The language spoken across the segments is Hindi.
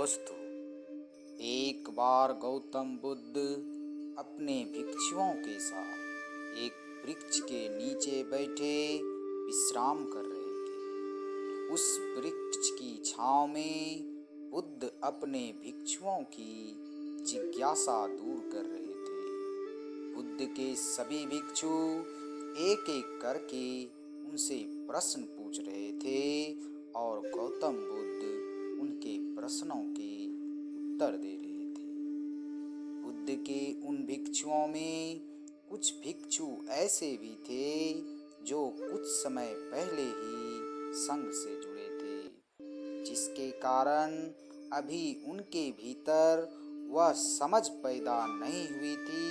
दोस्तों, एक बार गौतम बुद्ध अपने भिक्षुओं के साथ एक वृक्ष के नीचे बैठे विश्राम कर रहे थे। उस वृक्ष की छांव में बुद्ध अपने भिक्षुओं की जिज्ञासा दूर कर रहे थे। बुद्ध के सभी भिक्षु एक एक करके उनसे प्रश्न पूछ रहे थे और गौतम बुद्ध उनके प्रश्नों के उत्तर दे रहे थे। बुद्ध के उन भिक्षुओं में कुछ भिक्षु ऐसे भी थे जो कुछ समय पहले ही संघ से जुड़े थे, जिसके कारण अभी उनके भीतर वह समझ पैदा नहीं हुई थी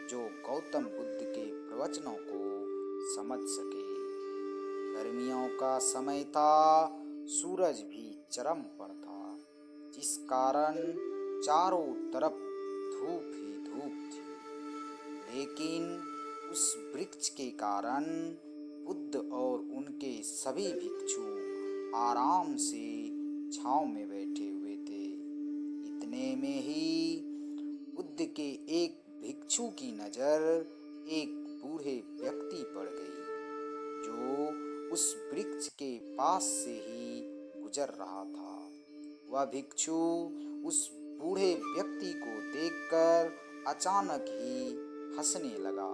जो गौतम बुद्ध के प्रवचनों को समझ सके। गर्मियों का समय था, सूरज भी चरम पर था, जिस कारण चारों तरफ धूप ही धूप थी। लेकिन उस वृक्ष के कारण बुद्ध और उनके सभी भिक्षु आराम से छांव में बैठे हुए थे। इतने में ही बुद्ध के एक भिक्षु की नज़र एक बूढ़े व्यक्ति पड़ गई, जो उस वृक्ष के पास से ही गुजर रहा था। वह भिक्षु उस बूढ़े व्यक्ति को देखकर अचानक ही हंसने लगा।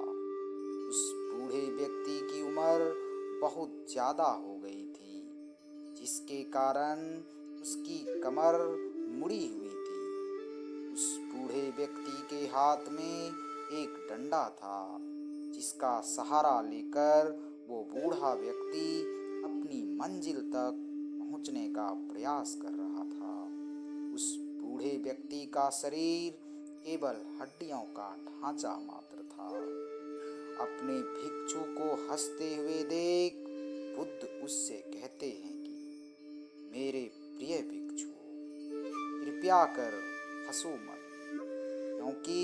उस बूढ़े व्यक्ति की उम्र बहुत ज़्यादा हो गई थी, जिसके कारण उसकी कमर मुड़ी हुई थी। उस बूढ़े व्यक्ति के हाथ में एक डंडा था, जिसका सहारा लेकर वो बूढ़ा व्यक्ति अपनी मंजिल तक पहुंचने का प्रयास कर रहा था। उस बूढ़े व्यक्ति का शरीर केवल हड्डियों का ढांचा मात्र था। अपने भिक्षु को हंसते हुए देख बुद्ध उससे कहते हैं कि मेरे प्रिय भिक्षु, कृपया कर हंसो मत, क्योंकि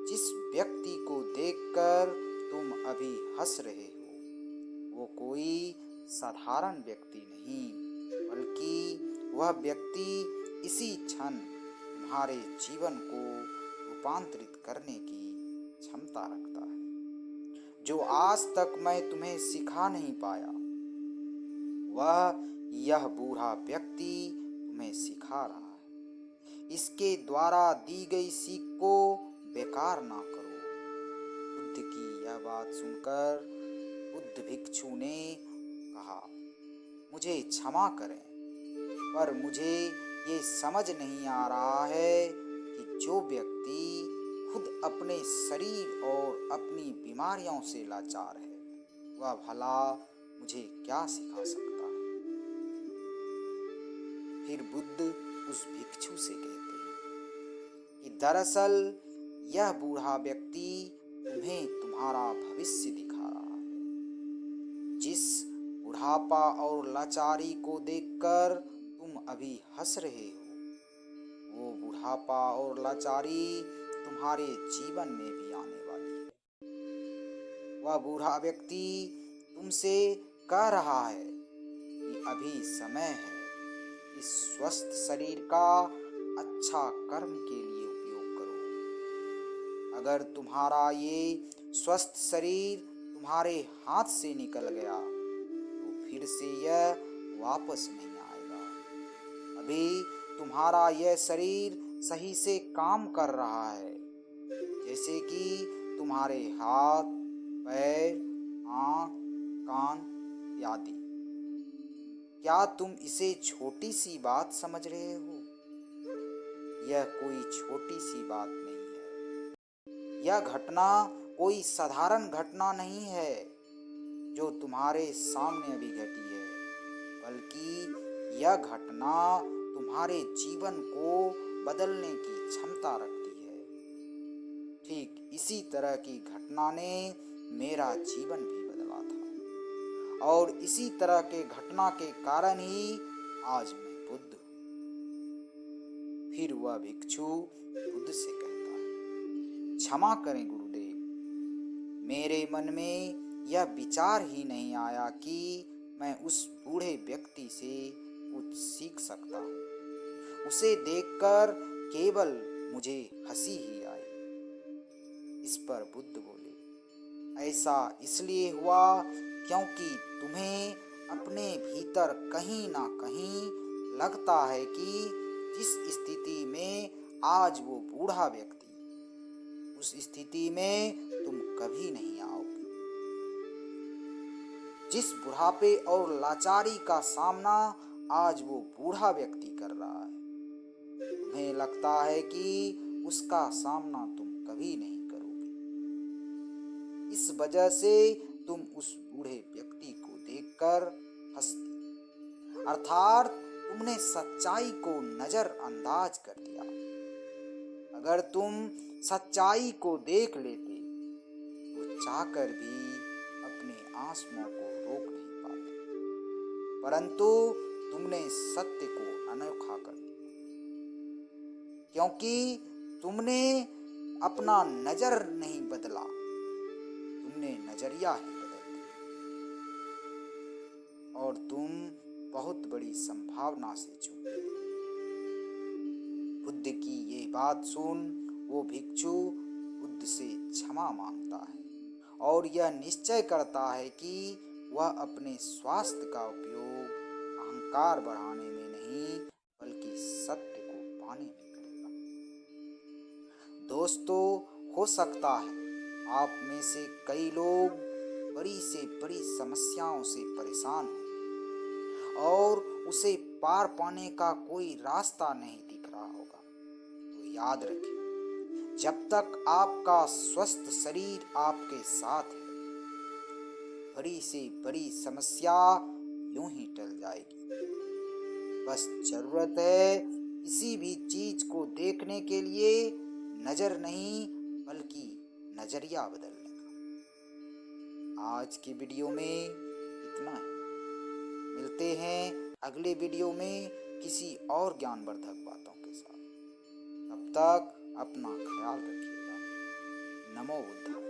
जिस व्यक्ति को देखकर तुम अभी हंस रहे हो वो कोई साधारण व्यक्ति नहीं, बल्कि वह व्यक्ति इसी क्षण तुम्हारे जीवन को रूपांतरित करने की क्षमता रखता है। जो आज तक मैं तुम्हें सिखा नहीं पाया, वह यह बूढ़ा व्यक्ति तुम्हें सिखा रहा है। इसके द्वारा दी गई सीख को बेकार ना करो। बुद्ध की यह बात सुनकर बुद्ध भिक्षु ने कहा, मुझे क्षमा करें, पर मुझे ये समझ नहीं आ रहा है कि जो व्यक्ति खुद अपने शरीर और अपनी बीमारियों से लाचार है, वह भला मुझे क्या सिखा सकता है। फिर बुद्ध उस भिक्षु से कहते हैं कि दरअसल यह बूढ़ा व्यक्ति तुम्हें तुम्हारा भविष्य दिखा रहा है। जिस बुढ़ापा और लाचारी को देखकर तुम अभी हंस रहे हो, वो बुढ़ापा और लाचारी तुम्हारे जीवन में भी आने वाली है। वह बूढ़ा व्यक्ति तुमसे कह रहा है कि अभी समय है इस स्वस्थ शरीर का अच्छा कर्म के लिए उपयोग करो। अगर तुम्हारा ये स्वस्थ शरीर तुम्हारे हाथ से निकल गया तो फिर से यह वापस नहीं आएगा। अभी तुम्हारा यह शरीर सही से काम कर रहा है, जैसे कि तुम्हारे हाथ, पैर, आँख, कान आदि। क्या तुम इसे छोटी सी बात समझ रहे हो? यह कोई छोटी सी बात नहीं है। यह घटना कोई साधारण घटना नहीं है जो तुम्हारे सामने अभी घटी है, बल्कि यह घटना तुम्हारे जीवन को बदलने की क्षमता रखती है। ठीक इसी तरह की घटना ने मेरा जीवन भी बदला था, और इसी तरह के घटना के कारण ही आज मैं बुद्ध हूँ। फिर वह भिक्षु बुद्ध से कहता है, क्षमा करें गुरुदेव, मेरे मन में यह विचार ही नहीं आया कि मैं उस बूढ़े व्यक्ति से कुछ सीख सकता हूँ। उसे देखकर केवल मुझे हंसी ही आई। इस पर बुद्ध बोले, ऐसा इसलिए हुआ क्योंकि तुम्हें अपने भीतर कहीं ना कहीं लगता है कि जिस स्थिति में आज वो बूढ़ा व्यक्ति, उस स्थिति में तुम कभी नहीं आओगे। जिस बुढ़ापे और लाचारी का सामना आज वो बूढ़ा व्यक्ति कर रहा है, तुम्हें लगता है कि उसका सामना तुम कभी नहीं करोगे। इस वजह से तुम उस बूढ़े व्यक्ति को देखकर हंसती, अर्थात तुमने सच्चाई को नजरअंदाज कर दिया। अगर तुम सच्चाई को देख लेते तो चाहकर भी अपने आंसुओं को रोक नहीं पाते, परंतु तुमने सत्य को अनोखा कर दिया, क्योंकि तुमने अपना नजर नहीं बदला, तुमने नजरिया ही बदल दिया और तुम बहुत बड़ी संभावना से चूक गए। बुद्ध की ये बात सुन वो भिक्षु बुद्ध से क्षमा मांगता है और यह निश्चय करता है कि वह अपने स्वास्थ्य का उपयोग अहंकार बढ़ाने में नहीं बल्कि सत्य को पाने में करेगा। दोस्तों, हो सकता है आप में से कई लोग बड़ी से बड़ी समस्याओं से परेशान हो और उसे पार पाने का कोई रास्ता नहीं दिख रहा होगा। तो याद रखें, जब तक आपका स्वस्थ शरीर आपके साथ है, बड़ी से बड़ी समस्या यूं ही टल जाएगी। बस जरूरत है किसी भी चीज को देखने के लिए नजर नहीं बल्कि नजरिया बदलने का। आज की वीडियो में इतना ही। मिलते हैं अगले वीडियो में किसी और ज्ञानवर्धक बातों के साथ। तब तक अपना ख्याल रखिएगा। नमो बुद्धाय।